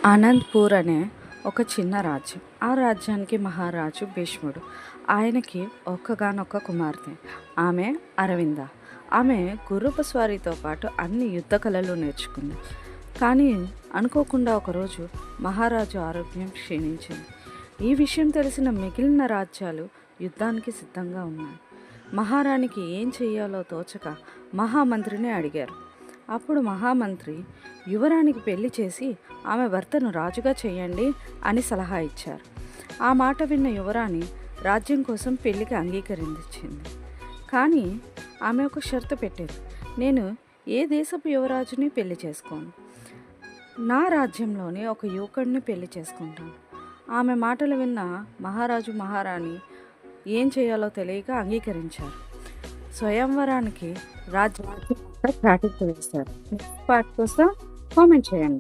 అనంతపూర్ అనే ఒక చిన్న రాజ్యం. ఆ రాజ్యానికి మహారాజు భీష్ముడు. ఆయనకి ఒక్కగానొక్క కుమార్తె. ఆమె అరవింద. ఆమె గుర్రపు స్వారీతో పాటు అన్ని యుద్ధ కళలు నేర్చుకుంది. కానీ అనుకోకుండా ఒకరోజు మహారాజు ఆరోగ్యం క్షీణించింది. ఈ విషయం తెలిసిన మిగిలిన రాజ్యాలు యుద్ధానికి సిద్ధంగా ఉన్నాయి. మహారాణికి ఏం చెయ్యాలో తోచక మహామంత్రిని అడిగారు. అప్పుడు మహామంత్రి యువరాణికి పెళ్లి చేసి ఆమె భర్తను రాజుగా చేయండి అని సలహా ఇచ్చారు. ఆ మాట విన్న యువరాణి రాజ్యం కోసం పెళ్లికి అంగీకరించింది. కానీ ఆమె ఒక షరతు పెట్టింది. నేను ఏ దేశపు యువరాజుని పెళ్లి చేసుకోను. నా రాజ్యంలోని ఒక యువకుడిని పెళ్లి చేసుకుంటాను. ఆమె మాటలు విన్న మహారాజు మహారాణి ఏం చేయాలో తెలియక అంగీకరించారు. స్వయంవరానికి రాజ్యం చాటింపు వేశారు. నెక్స్ట్ పార్ట్ కోసం కామెంట్ చేయండి.